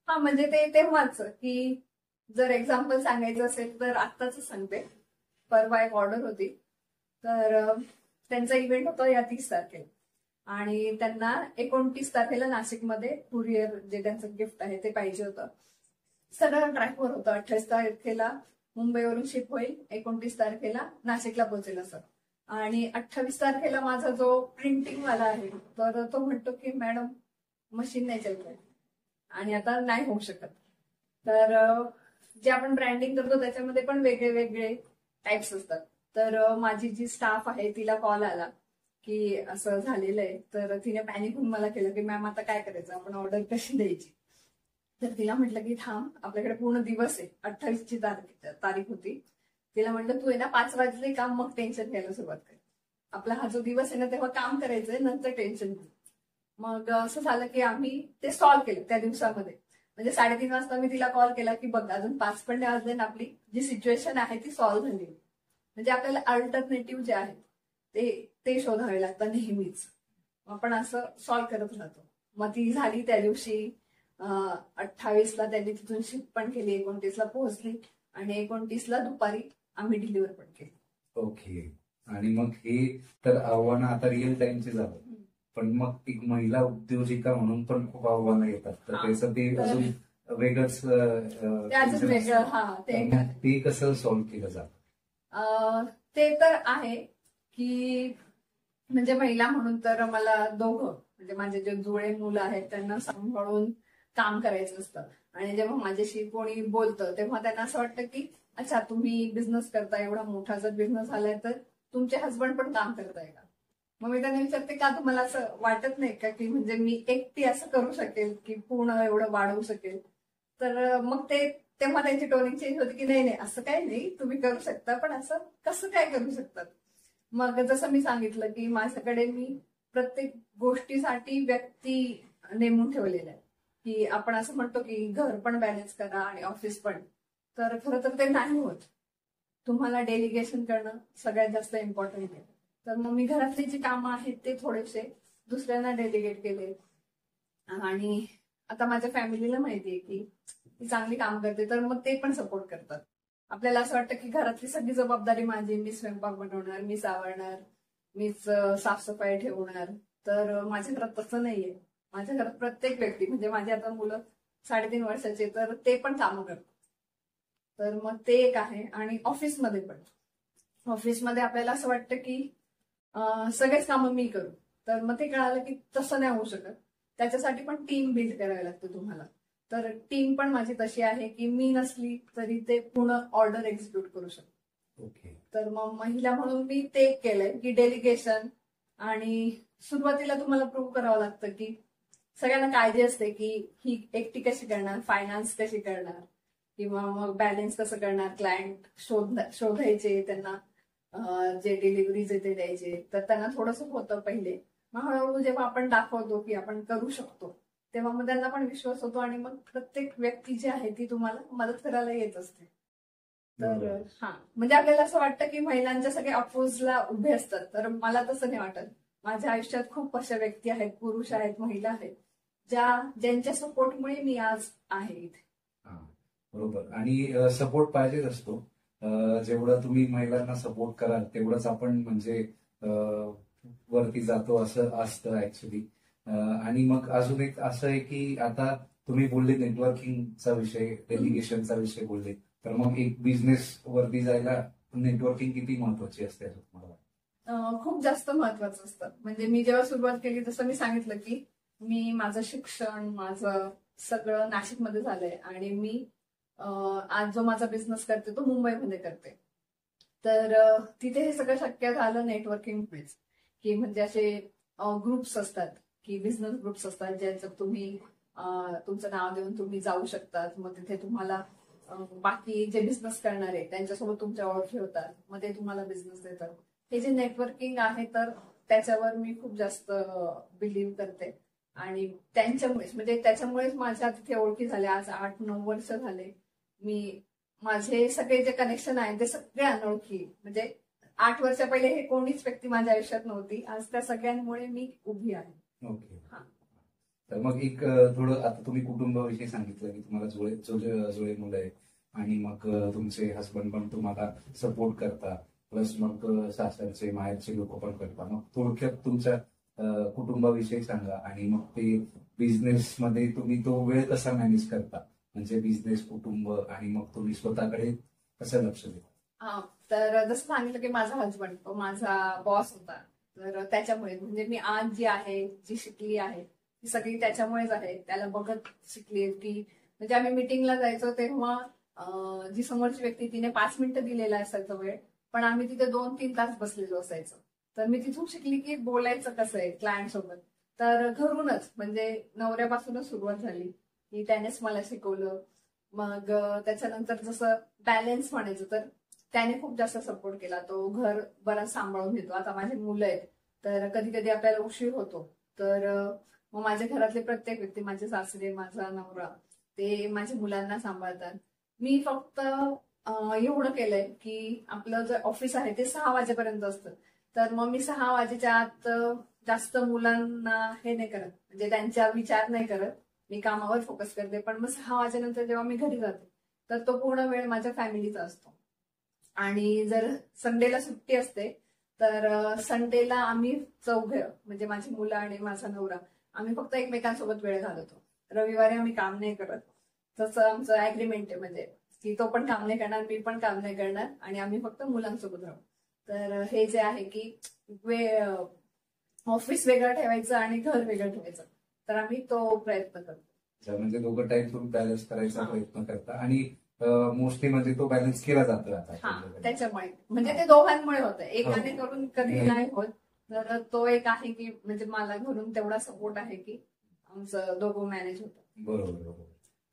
हा, म्हणजे ते तेव्हाच की जर एक्झाम्पल सांगायचं असेल तर आत्ताच सांगते. परवा एक ऑर्डर होती, तर त्यांचा इव्हेंट होता या 30 तारखेला आणि त्यांना 29 तारखेला नाशिकमध्ये कुरिअर जे त्यांचं गिफ्ट आहे ते पाहिजे होतं. सगळं ट्रॅकवर होतं. 28 तारखेला मुंबईवरून शिप होईल, 29 तारखेला नाशिकला पोहोचेल असं. आणि 28 तारखेला माझा जो प्रिंटिंग वाला आहे तर तो म्हणतो की मॅडम मशीन नाही चालत आणि आता नाही होऊ शकत. तर जे आपण ब्रँडिंग करतो त्याच्यामध्ये पण वेगळे वेगळे टाइप्स असतात. तर माझी जी स्टाफ आहे तिला कॉल आला की असं झालेलं आहे. तर तिने पॅनिक होऊन मला केलं की मॅम आता काय करायचं, आपण ऑर्डर कशी द्यायची. तर तिला म्हटलं की थांब, आपल्याकडे पूर्ण दिवस आहे. 28ची तारीख होती. तिला म्हटलं तू आहे ना 5 वाजले का मग टेन्शन घ्यायला सुरुवात कर. आपला हा जो दिवस आहे ना तेव्हा काम करायचंय, नंतर टेन्शन घेऊ. मग असं झालं की आम्ही ते सॉल्व्ह केलं त्या दिवसामध्ये. म्हणजे 3:30 वाजता मी तिला कॉल केला की बघ अजून 5 पण नाही वाजले ना, आपली जी सिच्युएशन आहे ती सॉल्व्ह झाली. म्हणजे आपल्याला अल्टरनेटिव्ह जे आहेत ते शोधावे लागतात नेहमीच. आपण असं सॉल्व्ह करत राहतो. मग ती झाली त्या दिवशी. 28ला त्यांनी तिथून शिप पण केली, 29ला पोहोचली आणि 29ला दुपारी आम्ही डिलिव्हर पण केली. ओके. आणि मग हे तर आव्हानं आता रिअल टाइमचे झालं, पण मग एक महिला उद्योजिका म्हणून पण खूप आव्हानं येतात. तर त्याचं ते अजून वेगळंच वेगळं. हा, ते कसं सॉल्व्ह केलं जातं? ते तर आहे की म्हणजे महिला म्हणून तर मला दोघं म्हणजे माझे जे जुळे मुलं आहेत त्यांना सांभाळून काम करायचं असतं. आणि जेव्हा माझ्याशी कोणी बोलतं तेव्हा त्यांना असं वाटतं की अच्छा तुम्ही बिझनेस करताय, एवढा मोठा जर बिझनेस आलाय तर तुमचे हस्बंड पण काम करताय का. मग मी त्यांना विचारते का तुम्हाला असं वाटत नाही का की म्हणजे मी एकटी असं करू शकेल की पूर्ण एवढं वाढवू शकेल. तर मग तेव्हा त्यांची टोनिंग चेंज होती की नाही नाही असं काही नाही, तुम्ही करू शकता, पण असं कसं काय करू शकतात. मग जसं मी सांगितलं की माझ्याकडे मी प्रत्येक गोष्टीसाठी व्यक्ती नेमून ठेवलेल्या आहे. की आपण असं म्हणतो की घर पण बॅलन्स करा आणि ऑफिस पण, तर खरं तर ते नाही होत. तुम्हाला डेलिगेशन करणं सगळ्यात जास्त इम्पॉर्टंट आहे. तर मग मी घरातली जी कामं आहेत ते थोडेसे दुसऱ्यांना डेलिगेट केले. आणि आता माझ्या फॅमिलीला माहितीये की ती चांगली काम करते, तर मग ते पण सपोर्ट करतात. आपल्याला असं वाटतं की घरातली सगळी जबाबदारी माझी, मी स्वयंपाक बनवणार, मीच आवरणार, मीच साफसफाई ठेवणार. तर माझ्या घरात तसं नाहीये. माझ्या घरात प्रत्येक व्यक्ती म्हणजे माझी आता मुलं 3.5 वर्षाचे, तर ते पण कामं करतात. तर मग ते एक आहे. आणि ऑफिसमध्ये पण, ऑफिसमध्ये आपल्याला असं वाटतं की सगळेच कामं मी करू, तर मग ते कळालं की तसं नाही होऊ शकत. त्याच्यासाठी पण टीम बिल्ड करावी लागते तुम्हाला. तर टीम पण माझी तशी आहे की मी नसली तरी ते पूर्ण ऑर्डर एक्झिक्यूट करू शकतो. तर मग महिला म्हणून मी ते केलंय की डेलिगेशन. आणि सुरुवातीला तुम्हाला प्रूव्ह करावं लागतं की सगळ्यांना काळजी असते की ही एकटी कशी करणार, फायनान्स कशी करणार, किंवा मग बॅलन्स कसं करणार, क्लायंट शोधायचे, त्यांना जे डिलिव्हरीज ते द्यायचे. तर त्यांना थोडंसं होतं पहिले. मग हळूहळू जेव्हा आपण दाखवतो की आपण करू शकतो, तेव्हा मग त्यांना पण विश्वास होतो आणि मग प्रत्येक व्यक्ती जी आहे ती तुम्हाला मदत करायला येत असते. तर म्हणजे आपल्याला असं वाटतं की महिलांच्या सगळे अपोजला उभे असतात, तर मला तसं नाही वाटत. माझ्या आयुष्यात खूप अशा व्यक्ती आहेत, पुरुष आहेत, महिला आहेत, ज्यांच्या सपोर्टमुळे मी आज आहे इथे. बरोबर. आणि सपोर्ट पाहिजेच असतो. जेवढं तुम्ही महिलांना सपोर्ट कराल तेवढंच आपण म्हणजे वरती जातो असं असतं ऍक्च्युली. आणि मग अजून एक असं आहे की आता तुम्ही बोलले नेटवर्किंगचा विषय, डेलिगेशनचा विषय बोलले, तर मग एक बिझनेस वरती जायला नेटवर्किंग किती महत्वाची असते असं तुम्हाला वाटतं? खूप जास्त महत्वाचं असतं. म्हणजे मी जेव्हा सुरुवात केली तसं मी सांगितलं की मी माझं शिक्षण, माझं सगळं नाशिकमध्ये झालंय आणि मी आज जो माझा बिझनेस करते तो मुंबईमध्ये करते. तर तिथे हे सगळं शक्य झालं नेटवर्किंगमुळेच. की म्हणजे असे ग्रुप्स असतात, की बिझनेस ग्रुप्स असतात, ज्याच्यात तुम्ही तुमचं नाव देऊन तुम्ही जाऊ शकतात. मग तिथे तुम्हाला बाकी जे बिझनेस करणार आहे त्यांच्यासोबत तुमच्या ओळखी होतात, मग ते तुम्हाला बिझनेस देतात. हे जे नेटवर्किंग आहे तर त्याच्यावर मी खूप जास्त बिलीव्ह करते. आणि त्यांच्यामुळेच म्हणजे त्याच्यामुळेच माझ्या तिथे ओळखी झाल्या. आज 8-9 वर्ष झाले. माझे सगळे जे कनेक्शन आहे ते सगळे अनोळखी. म्हणजे 8 वर्ष पहिले हे कोणीच व्यक्ती माझ्या आयुष्यात नव्हती. आज त्या सगळ्यांमुळे मी उभी आहे. ओके. तर मग एक थोडं आता तुम्ही कुटुंबाविषयी सांगितलं की तुम्हाला जुळे मुलं आहेत आणि मग तुमचे हसबंड पण तुम्हाला सपोर्ट करतात, प्लस मग सासरचे माहेरचे लोक पण करतात. मग थोडक्यात तुमच्या कुटुंबाविषयी सांगा आणि मग ते बिझनेस मध्ये तुम्ही तो वेळ कसा मॅनेज करता, म्हणजे बिझनेस, कुटुंब आणि मग तुम्ही स्वतःकडे कसं लक्ष देता? तर जसं सांगितलं की माझा हसबंड तो माझा बॉस होता. तर त्याच्यामुळे म्हणजे मी आज जी आहे, जी शिकली आहे ती सगळी त्याच्यामुळेच आहे. त्याला बघत शिकली. की म्हणजे आम्ही मिटिंगला जायचो तेव्हा जी समोरची व्यक्ती तिने 5 मिनिटं दिलेला असायचा वेळ, पण आम्ही तिथे 2-3 तास बसलेलो असायचो. तर मी तिथून शिकली की बोलायचं कसं आहे क्लायंट सोबत. तर घरूनच म्हणजे नवऱ्यापासूनच सुरुवात झाली की त्यानेच मला शिकवलं. मग त्याच्यानंतर जसं बॅलन्स म्हणायचं तर त्याने खूप जास्त सपोर्ट केला. तो घर बराच सांभाळून घेतो. आता माझी मुलं आहेत तर कधी कधी आपल्याला उशीर होतो. तर मग माझ्या घरातले प्रत्येक व्यक्ती, माझे सासरे, माझा नवरा, ते माझ्या मुलांना सांभाळतात. मी फक्त एवढं केलंय की आपलं जे ऑफिस आहे ते 6 वाजेपर्यंत असतं. तर मग मी 6 वाजेच्या आत जास्त मुलांना हे नाही करत, म्हणजे त्यांचा विचार नाही करत. मी कामावर फोकस करते. पण मग 6 वाजेनंतर जेव्हा मी घरी जाते तर तो पूर्ण वेळ माझ्या फॅमिलीचा असतो. आणि जर संडेला सुट्टी असते तर संडेला आम्ही चौघे म्हणजे माझी मुलं आणि माझा नवरा आम्ही फक्त एकमेकांसोबत वेळ घालवतो. रविवारी आम्ही काम नाही करत. तसं आमचं अग्रीमेंट आहे, म्हणजे की तो पण काम नाही करणार, मी पण काम नाही करणार आणि आम्ही फक्त मुलांसोबत राहू. तर हे जे आहे की ऑफिस वेगळं ठेवायचं आणि घर वेगळं ठेवायचं, तर आम्ही तो प्रयत्न करतो. म्हणजे दोघं टाइम तुम्ही बॅलन्स करायचा प्रयत्न करता आणि मोस्टली म्हणजे तो बॅलन्स केला जातो आता. त्याच्यामुळे म्हणजे ते दोघांमुळे होतं, एकाने करून कधी नाही होत. तर तो एक आहे की म्हणजे मला घरून तेवढा सपोर्ट आहे की आमचं दोघं मॅनेज होतं. बरोबर.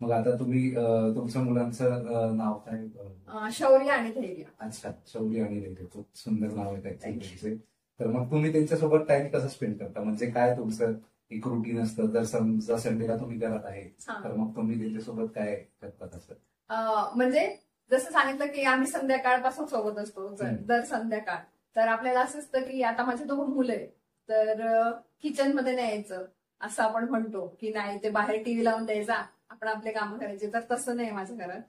मग आता तुम्ही तुमच्या मुलांचं नाव काय? शौर्य आणि धैर्य. अच्छा, शौर्य आणि धैर्य. खूप सुंदर नाव आहे त्यांचे. तर मग तुम्ही त्यांच्यासोबत टाइम कसा स्पेंड करता, म्हणजे काय तुमचं एक रुटीन असतं? जर समजा संडेला तुम्ही घरात आहे तर मग तुम्ही त्यांच्यासोबत काय करतात असं? म्हणजे जसं सांगितलं की आम्ही संध्याकाळपासून सोबत असतो. दर संध्याकाळ तर आपल्याला असं असतं की आता माझे 2 मुलं आहेत तर किचन मध्ये नाही यायचं असं आपण म्हणतो की नाही, ते बाहेर टीव्ही लावून द्यायचा, आपण आपले कामं करायचे. तर तसं नाही माझ्या घरात.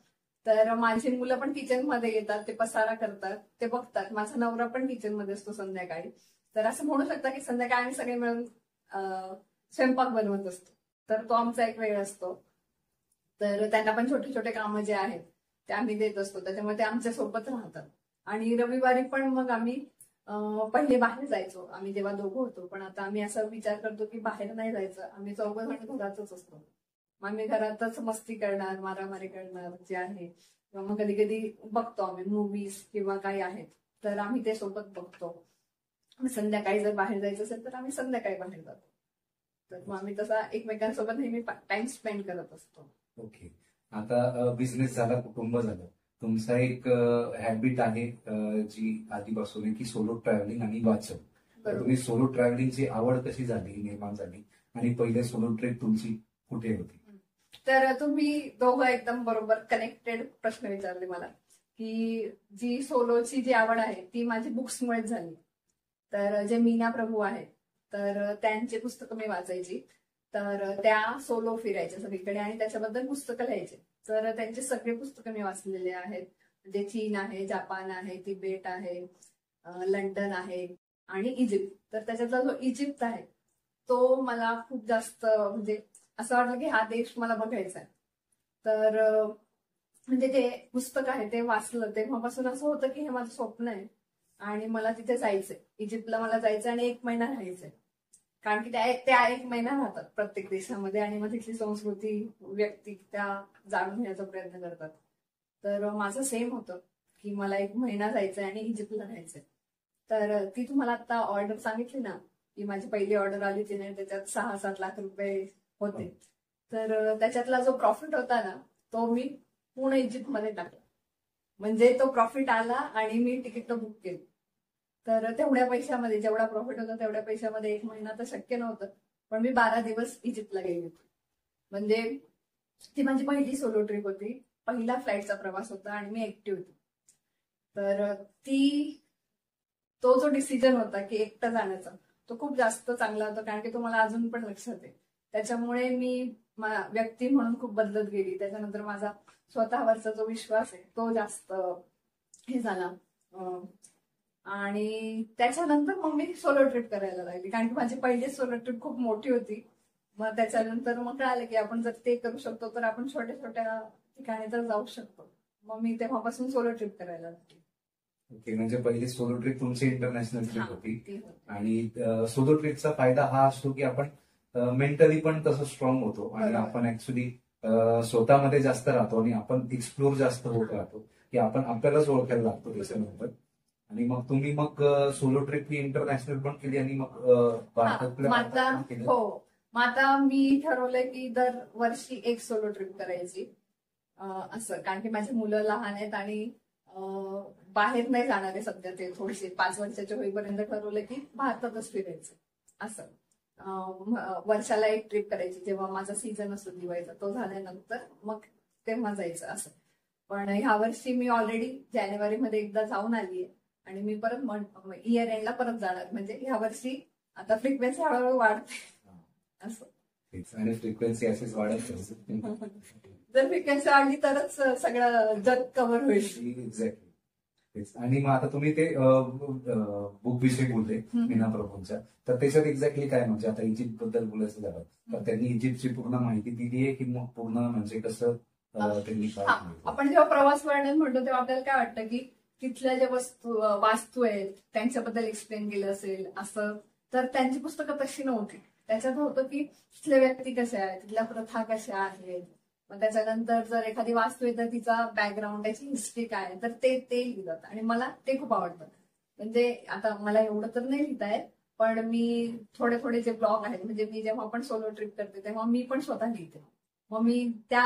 तर माझी मुलं पण किचन मध्ये येतात, ते पसारा करतात, ते बघतात. माझा नवरा पण किचन मध्ये असतो संध्याकाळी. तर असं म्हणू शकता की संध्याकाळी आम्ही सगळे मिळून स्वयंपाक बनवत असतो. तर तो आमचा एक वेळ असतो. तर त्यांना पण छोटे छोटे कामं जे आहेत ते आम्ही देत असतो, त्याच्यामुळे ते आमच्या सोबत राहतात. आणि रविवारी पण मग आम्ही पहिले बाहेर जायचो आम्ही जेव्हा दोघं होतो, पण आता आम्ही असा विचार करतो की बाहेर नाही जायचं, आम्ही 4 जण घरातच असतो. मग आम्ही घरातच मस्ती करणार, मारामारी करणार जे आहे. किंवा मग कधी कधी बघतो आम्ही मूवीज किंवा काही आहेत तर आम्ही ते सोबत बघतो. संध्याकाळी जर बाहेर जायचं असेल तर आम्ही संध्याकाळी बाहेर जातो. तर मग आम्ही तसा एकमेकांसोबत नेहमी टाइम स्पेंड करत असतो. ओके. आता बिझनेस झाला, कुटुंब झालं, तुमचा एक हॅबिट आहे जी आधीपासून आहे की सोलो ट्रॅव्हलिंग आणि वाचन. तर तुम्ही सोलो ट्रॅव्हलिंगची आवड कशी झाली, निर्माण झाली, आणि पहिले सोलो ट्रिप तुमची कुठे होती? तर तुम्ही दोघं एकदम बरोबर कनेक्टेड प्रश्न विचारले मला, की जी सोलोची जी आवड आहे ती माझी बुक्समुळेच झाली. तर जे मीना प्रभू आहेत, तर त्यांची पुस्तकं मी वाचायची. तर त्या सोलो फिरायच्या सगळीकडे आणि त्याच्याबद्दल पुस्तकं लिहायचे. तर त्यांचे सगळे पुस्तकं मी वाचलेले आहेत. म्हणजे चीन आहे, जपान आहे, तिबेट आहे, लंडन आहे आणि इजिप्त. तर त्याच्यातला जो इजिप्त आहे तो मला खूप जास्त म्हणजे असं वाटलं की हा देश मला बघायचा आहे. तर म्हणजे ते पुस्तक आहे ते वाचलं तेव्हापासून असं होतं की हे माझं स्वप्न आहे आणि मला तिथे जायचंय. इजिप्तला मला जायचं आणि 1 महिना राहायचंय. कारण की त्या 1 महिना राहतात प्रत्येक देशामध्ये आणि मग तिथली संस्कृती, व्यक्ती त्या जाणून घेण्याचा प्रयत्न करतात. तर माझं सेम होतं की मला 1 महिना जायचंय आणि इजिप्तला राहायचंय. तर ती तुम्हाला आता ऑर्डर सांगितली ना, की माझी पहिली ऑर्डर आली तिने, त्याच्यात 6-7 लाख रुपये होते. तर त्याच्यातला जो प्रॉफिट होता ना तो मी पूर्ण इजिप्तमध्ये टाकला. म्हणजे तो प्रॉफिट आला आणि मी तिकीट बुक केली. तर तेवढ्या पैशामध्ये जेवढा प्रॉफिट होता तेवढ्या पैशामध्ये 1 महिना तर शक्य नव्हतं, पण मी 12 दिवस इजिप्तला गेली होती. म्हणजे ती माझी पहिली सोलो ट्रिप होती, पहिला फ्लाईटचा प्रवास होता आणि मी एकटी होती. तर तो जो डिसिजन होता की एकटं जाण्याचा तो खूप जास्त चांगला होता, कारण की तो मला अजून पण लक्षात आहे. त्याच्यामुळे मी व्यक्ती म्हणून खूप बदलत गेली. त्याच्यानंतर माझा स्वतःवरचा जो विश्वास आहे तो जास्त हे झाला. आणि त्याच्यानंतर मग मी सोलो ट्रिप करायला लागली, कारण की माझी पहिली सोलो ट्रिप खूप मोठी होती. मग त्याच्यानंतर मग कळालं की आपण जर ते करू शकतो तर आपण छोट्या छोट्या ठिकाणी तर जाऊ शकतो. मग मी तेव्हापासून सोलो ट्रिप करायला लागली. ओके. म्हणजे पहिली सोलो ट्रिप तुमची इंटरनॅशनल ट्रिप होती. आणि सोलो ट्रिपचा फायदा हा असतो की आपण मेंटली पण तसं स्ट्रॉंग होतो आणि आपण ऍक्च्युली स्वतःमध्ये जास्त राहतो आणि आपण एक्सप्लोर जास्त होत राहतो की आपण आपल्यालाच ओळखायला लागतो त्याच्यानंतर. आणि मग तुम्ही सोलो ट्रिप ही इंटरनॅशनल पण केली आणि मग हो, मग आता मी ठरवलंय की दरवर्षी एक सोलो ट्रिप करायची असं, कारण की माझी मुलं लहान आहेत आणि बाहेर नाही जाणार आहे सध्या. ते थोडेसे 5 वर्षाचे होईपर्यंत ठरवलं की भारतातच फिरायचं असं. वर्षाला एक ट्रिप करायची, जेव्हा माझा सीझन असतो दिवाळीचा तो झाल्यानंतर मग तेव्हा जायचं असं. पण ह्या वर्षी मी ऑलरेडी जानेवारीमध्ये एकदा जाऊन आलीये आणि मी परत इयर एंडला परत जाणार. म्हणजे ह्या वर्षी आता फ्रिक्वेन्सी हळूहळू वाढते असं. आणि फ्रिक्वेन्सी अशीच वाढत जर फ्रिक्वेन्सी वाढली तरच सगळं जग कव्हर होईल. एक्झॅक्टली. आणि मग आता तुम्ही ते बुक विषयी बोलले मीना प्रभूंच्या, तर त्याच्यात एक्झॅक्टली काय, म्हणजे आता इजिप्त बद्दल बोलायचं झालं तर त्यांनी इजिप्तची पूर्ण माहिती दिली आहे की मग पूर्ण म्हणजे कसं त्यांनी काय? आपण जेव्हा प्रवास वर्णन म्हणतो तेव्हा आपल्याला काय वाटतं की तिथल्या ज्या वास्तू आहेत त्यांच्याबद्दल एक्सप्लेन केलं असेल असं. तर त्यांची पुस्तकं तशी नव्हती. त्याच्यात होतं की तिथल्या व्यक्ती कशा आहेत, तिथल्या प्रथा कशा आहेत, मग त्याच्यानंतर जर एखादी वास्तू आहे तर तिचा बॅकग्राऊंड, त्याची हिस्ट्री काय आहे, तर ते लिहितात आणि मला ते खूप आवडतं. म्हणजे आता मला एवढं तर नाही लिहिता येत, पण मी थोडे जे ब्लॉग आहेत, म्हणजे मी जेव्हा पण सोलो ट्रिप करते तेव्हा मी पण स्वतः लिहिते. मग मी त्या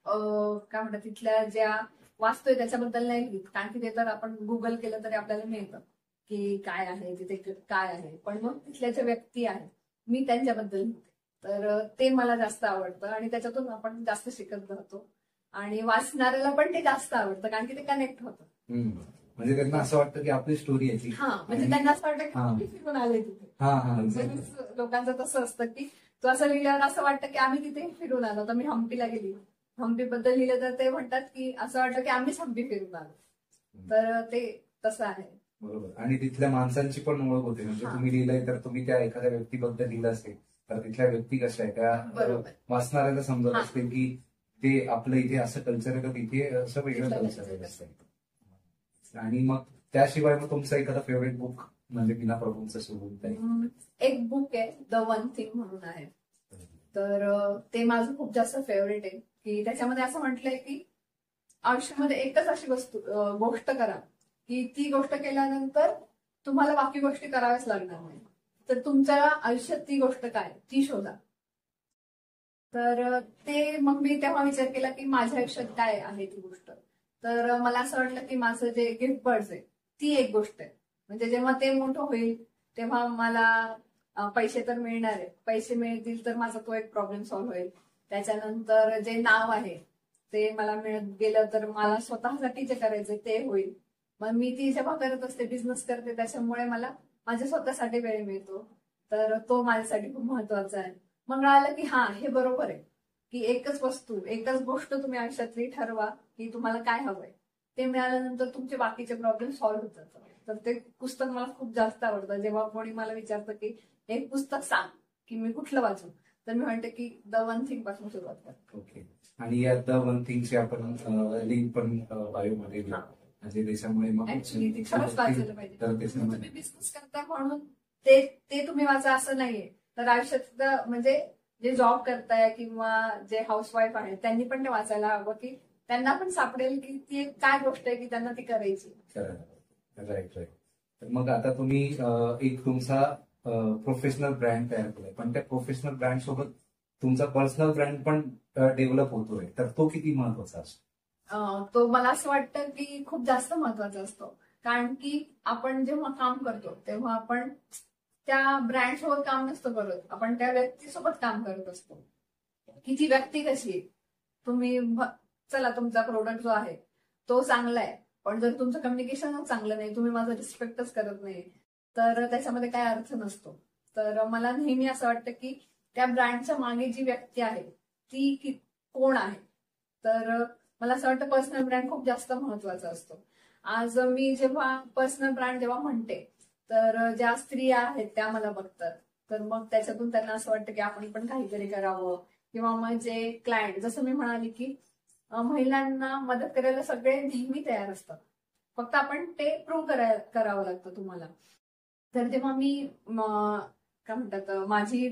काय म्हणतात तिथल्या ज्या वास्तू आहे त्याच्याबद्दल नाही लिहित, कारण की ते तर आपण गुगल केलं तरी आपल्याला मिळतं की काय आहे तिथे काय आहे. पण मग तिथल्या ज्या व्यक्ती आहेत मी त्यांच्याबद्दल लिहिते. तर ते मला जास्त आवडतं आणि त्याच्यातून आपण जास्त शिकत राहतो आणि वाचणाऱ्याला पण ते जास्त आवडतं, कारण की ते कनेक्ट होतं. म्हणजे त्यांना असं वाटतं की आपली स्टोरी आहे. म्हणजे त्यांना असं वाटतं की आम्ही फिरून आले तिथे. लोकांचं तसं असतं की तो असं लिहिल्यावर असं वाटतं की आम्ही तिथे फिरून आलो. तर मी हम्पीला गेली, हम्पीबद्दल लिहिलं तर ते म्हणतात की असं वाटतं की आम्हीच हम्पी फिरून आलो. तर ते तसं आहे. बरोबर. आणि तिथल्या माणसांची पण ओळख होते. म्हणजे तुम्ही लिहिलंय तर तुम्ही त्या एखाद्या व्यक्तीबद्दल लिहिलं असेल तर तिथल्या व्यक्ती कशा आहेत त्या वाचणाऱ्याला समजत असतील की ते आपलं इथे असं कल्चर आहे तर तिथे असं वेगळं कल्चर असतं. आणि मग त्याशिवाय मग तुमचं एखादा फेवरेट बुक म्हणजे मीना प्रभूंचं सोडून एक बुक आहे द वन थिंग म्हणून आहे. तर ते माझं खूप जास्त फेवरेट आहे की त्याच्यामध्ये असं म्हटलंय की आयुष्यामध्ये एकच अशी गोष्ट करा की ती गोष्ट केल्यानंतर तुम्हाला बाकी गोष्टी कराव्याच लागणार नाही. तर तुमच्या आयुष्यात ती गोष्ट काय ती शोधा तर ते मग मी तेव्हा विचार केला की माझ्या आयुष्यात काय आहे ती गोष्ट. तर मला असं वाटलं की माझं जे गिफ्ट बर्ड्स आहे ती एक गोष्ट आहे. म्हणजे जेव्हा ते मोठं होईल तेव्हा मला पैसे तर मिळणार आहे. पैसे मिळतील तर माझा तो एक प्रॉब्लेम सॉल्व्ह होईल. त्याच्यानंतर जे नाव आहे ते मला मिळत गेलं तर मला स्वतःसाठी जे करायचं ते होईल. मग मी ती जेव्हा करत असते बिझनेस करते त्याच्यामुळे मला माझ्या स्वतःसाठी वेळ मिळतो. तर तो माझ्यासाठी खूप महत्वाचा आहे. मग कळालं की हा हे बरोबर आहे की एकच वस्तू एकच गोष्ट तुम्ही आयुष्यातली ठरवा की तुम्हाला काय हवंय. ते मिळाल्यानंतर तुमचे बाकीचे प्रॉब्लेम सॉल्व्ह होतात. तर ते पुस्तक मला खूप जास्त आवडतं. जेव्हा कोणी मला विचारतं की एक पुस्तक सांग की मी कुठलं वाचू, तर मी म्हणते की द वन थिंग पासून सुरुवात करते. ओके. आणि या द वन थिंगची आपण लिंक पण बायोमध्ये देऊ. म्हणजे त्याच्यामुळे मग ऍक्च्युली ती खरंच वाचायला पाहिजे. तर त्याच्यामध्ये तुम्ही बिझनेस करता म्हणून ते तुम्ही वाचा असं नाहीये. तर आयुष्यात म्हणजे जे जॉब करताय किंवा जे हाऊसवाईफ आहेत त्यांनी पण ते वाचायला हवं की त्यांना पण सापडेल की ती एक काय गोष्ट आहे की त्यांना ती करायची. राईट. तर मग आता तुम्ही एक तुमचा प्रोफेशनल ब्रँड तयार केलाय, पण त्या प्रोफेशनल ब्रँड सोबत तुमचा पर्सनल ब्रँड पण डेव्हलप होतोय, तर तो किती महत्वाचा असतो? तो मला असं वाटतं की खूप जास्त महत्वाचा असतो. कारण की आपण जेव्हा काम करतो तेव्हा आपण त्या ब्रँड सोबत काम नसतो करत, आपण त्या व्यक्तीसोबत काम करत असतो की ती व्यक्ती कशी आहे. तुम्ही चला तुमचा प्रोडक्ट जो आहे तो चांगला आहे, पण जर तुमचं कम्युनिकेशनच चांगलं नाही, तुम्ही माझा रिस्पेक्टच करत नाही, तर त्याच्यामध्ये काय अर्थ नसतो. तर मला नेहमी असं वाटतं की त्या ब्रँडच्या मागे जी व्यक्ती आहे ती कोण आहे. तर मला असं वाटतं पर्सनल ब्रँड खूप जास्त महत्वाचा असतो. आज मी जेव्हा पर्सनल ब्रँड जेव्हा म्हणते तर ज्या स्त्रिया आहेत त्या मला बघतात, तर मग त्याच्यातून त्यांना असं वाटतं की आपण पण काहीतरी करावं. किंवा मग जे क्लायंट, जसं मी म्हणाली की महिलांना मदत करायला सगळे नेहमी तयार असतात, फक्त आपण ते प्रूव्ह करावं लागतं तुम्हाला. तर जेव्हा मी काय म्हणतात माझी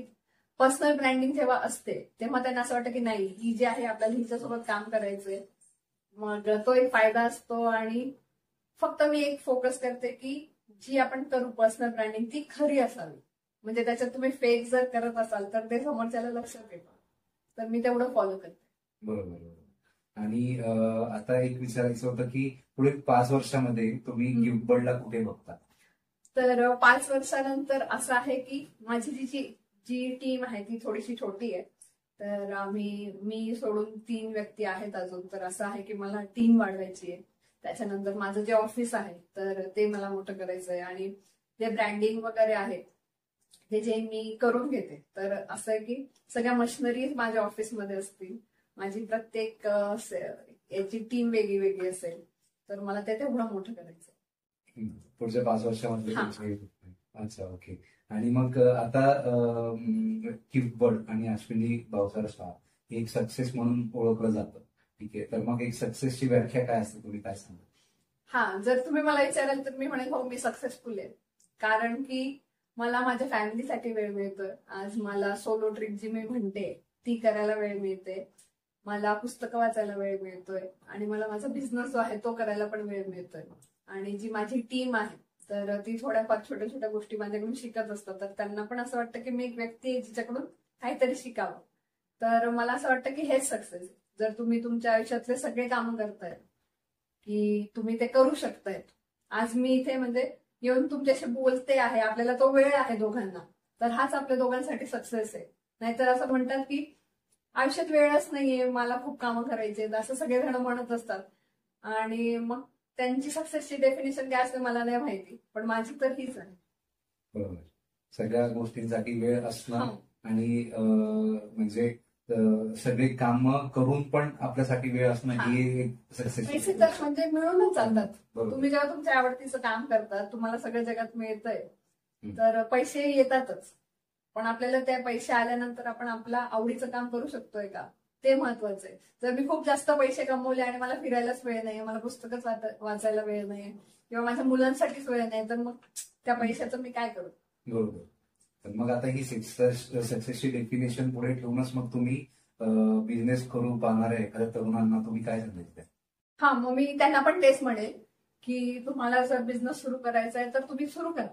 पर्सनल ब्रँडिंग जेव्हा असते तेव्हा त्यांना असं वाटतं की नाही ही जी आहे आपल्याला हिच्यासोबत काम करायचंय. मग तो एक फायदा असतो. आणि फक्त मी एक फोकस करते की जी आपण करू पर्सनल ब्रँडिंग ती खरी असावी. म्हणजे त्याच्यात तुम्ही फेक जर करत असाल तर ते समोरच्याला लक्षात येतं. तर मी तेवढं फॉलो करते. बरोबर. आणि आता एक विचारायचं होतं की पुढे 5 वर्षामध्ये तुम्ही गिफ्ट बर्डला कुठे बघता? तर 5 वर्षानंतर असं आहे की माझी जी टीम आहे ती थोडीशी छोटी आहे. तर मी सोडून 3 व्यक्ती आहेत अजून. तर असं आहे की मला टीम वाढवायची आहे. त्याच्यानंतर माझं जे ऑफिस आहे तर ते मला मोठं करायचं आहे. आणि जे ब्रँडिंग वगैरे आहे ते जे मी करून घेते, तर असं आहे की सगळ्या मशिनरी माझ्या ऑफिसमध्ये असतील. माझी प्रत्येक याची टीम वेगळी वेगळी असेल. तर मला ते तेवढं मोठं करायचं. पुढच्या 5 वर्षामध्ये. अच्छा, ओके. आणि मग आता गिफ्ट बर्ड आणि अश्विनी भावसार शाह एक सक्सेस म्हणून ओळखलं जातं, ठीक आहे. तर मग एक सक्सेसची व्याख्या काय असते, तुम्ही काय सांगा? हा, जर तुम्ही मला विचाराल तर मी म्हणेल हो मी सक्सेसफुल आहे. कारण की मला माझ्या फॅमिलीसाठी वेळ मिळतोय. आज मला सोलो ट्रिप जी मी म्हणते ती करायला वेळ मिळते. मला पुस्तकं वाचायला वेळ मिळतोय. आणि मला माझा बिझनेस जो आहे तो करायला पण वेळ मिळतोय. आणि जी माझी टीम आहे तर ती थोड्याफार छोट्या छोट्या गोष्टी माझ्याकडून शिकत असतात. तर त्यांना पण असं वाटतं की मी एक व्यक्ती आहे जिच्याकडून काहीतरी शिकावं. तर मला असं वाटतं की हेच सक्सेस. जर तुम्ही तुमच्या आयुष्यातले सगळे कामं करताय की तुम्ही ते करू शकताय. आज मी इथे म्हणजे येऊन तुमच्याशी बोलते आहे, आपल्याला तो वेळ आहे दोघांना, तर हाच आपल्या दोघांसाठी सक्सेस आहे. नाहीतर असं म्हणतात की आयुष्यात वेळच नाहीये, मला खूप कामं करायची आहेत, असं सगळेजण म्हणत असतात. आणि मग त्यांची सक्सेसची डेफिनेशन काय असते मला नाही माहिती, पण माझी तर हीच आहे. बरोबर. सगळ्या गोष्टींसाठी वेळ असणं आणि म्हणजे सगळे काम करून पण आपल्यासाठी वेळ असणं ही एक सक्सेस. पैसे तर म्हणजे मिळूनच चालतात. तुम्ही जेव्हा तुमच्या आवडतीचं काम करतात, तुम्हाला सगळ्या जगात मिळतंय, तर पैसे येतातच. पण आपल्याला त्या पैसे आल्यानंतर आपण आपल्या आवडीचं काम करू शकतोय का, ते महत्वाचं आहे. जर मी खूप जास्त पैसे कमवले आणि मला फिरायलाच वेळ नाही, मला पुस्तकच वाचायला वेळ नाही किंवा माझ्या मुलांसाठीच वेळ नाही, तर मग त्या पैशाचं मी काय करू. बरोबर. तर मग आता ही सक्सेसची डेफिनेशन पुढे ठेवूनच मग तुम्ही बिझनेस करू पाहणाऱ्या एखाद्या तरुणांना तुम्ही काय सांगितलं? हा, मग मी त्यांना पण तेच म्हणेल की तुम्हाला जर बिझनेस सुरू करायचा आहे तर तुम्ही सुरू करा.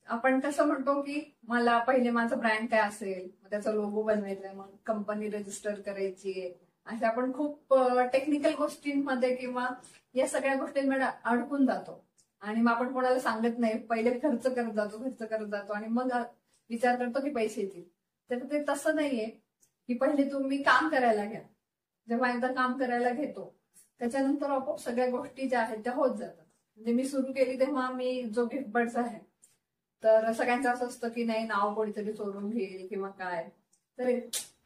आपण कसं म्हणतो की मला पहिले माझं ब्रँड काय असेल, मग त्याचा लोगो बनवायचा आहे, मग कंपनी रजिस्टर करायची आहे, अशा आपण खूप टेक्निकल गोष्टींमध्ये किंवा या सगळ्या गोष्टींमध्ये अडकून जातो. आणि मग आपण कोणाला सांगत नाही, पहिले खर्च करत जातो आणि मग विचार करतो की पैसे येतील. तर ते तसं नाहीये की पहिले तुम्ही काम करायला घ्या. जेव्हा एकदा काम करायला घेतो त्याच्यानंतर आपोआप सगळ्या गोष्टी ज्या आहेत त्या होत जातात. म्हणजे मी सुरू केली तेव्हा मी जो गिफ्ट बर्ड्स आहे, तर सगळ्यांचं असं असतं की नाही नाव कोणीतरी चोरून घेईल किंवा काय. तर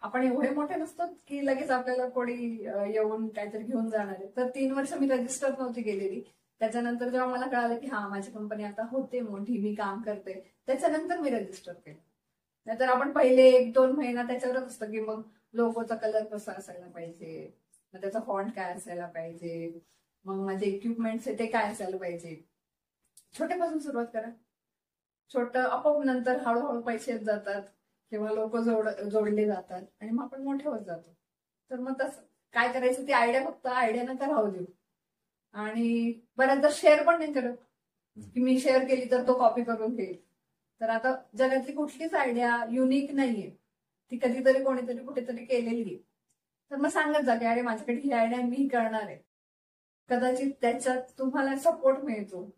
आपण एवढे मोठे नसतो की लगेच आपल्याला कोणी येऊन काहीतरी घेऊन जाणार आहे. तर 3 वर्ष मी रजिस्टर नव्हती केलेली. त्याच्यानंतर जेव्हा मला कळालं की हा माझी कंपनी आता होते मोठी, मी काम करते, त्याच्यानंतर मी रजिस्टर केलं. नाहीतर आपण पहिले 1-2 महिना त्याच्यावरच असतं की मग लोगोचा कलर कसा असायला पाहिजे, मग त्याचा फॉन्ट काय असायला पाहिजे, मग माझे इक्विपमेंट्स आहे ते काय असायला पाहिजे. छोट्यापासून सुरुवात करा. छोटं आपोआप नंतर हळूहळू पैसे येत जातात किंवा लोक जोडले जातात आणि मग आपण मोठे होत जातो. तर मग तसं काय करायचं ती आयडिया, फक्त आयडिया नका राहू देऊ. आणि बऱ्याचदा शेअर पण नाही करत की मी शेअर केली तर तो कॉपी करून घेईल. तर आता जगातली कुठलीच आयडिया युनिक नाहीये, ती कधीतरी कोणीतरी कुठेतरी केलेली आहे. तर मग सांगत जा की अरे माझ्याकडे ही आयडिया मी करणार आहे. कदाचित त्याच्यात तुम्हाला सपोर्ट मिळतो,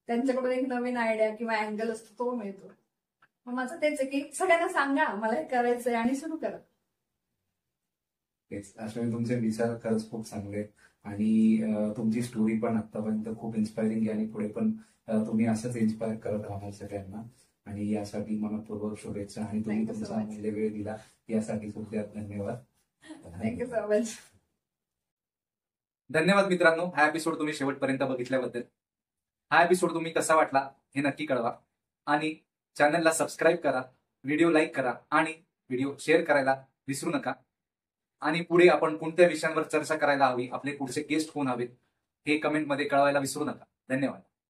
त्यांच्याकडून एक नवीन आयडिया किंवा अँगल असतो तो मिळतो. मग माझं तेच आहे की सगळ्यांना सांगा मला हे करायचंय आणि सुरू करा. तेच अश्विनी, तुमचे विचार खरंच खूप चांगले आहेत आणि तुमची स्टोरी पण आतापर्यंत खूप इन्स्पायरिंग आहे आणि पुढे पण तुम्ही असंच इन्स्पायर करत राहणार सगळ्यांना. आणि यासाठी मनपूर्वक शुभेच्छा आणि तुम्ही Thank you so तुमचा much. अमूल्य वेळ दिला यासाठी खूप धन्यवाद. Thank you so much. धन्यवाद मित्रांनो, हा एपिसोड तुम्ही शेवटपर्यंत बघितल्याबद्दल. हा एपिसोड तुम्ही कसा वाटला हे नक्की कळवा आणि चॅनलला सबस्क्राईब करा, व्हिडिओ लाईक करा आणि व्हिडिओ शेअर करायला विसरू नका. आणि पुढे आपण कोणत्या विषयांवर चर्चा करायला हवी, आपले पुढचे गेस्ट कोण हवेत हे कमेंटमध्ये कळवायला विसरू नका. धन्यवाद.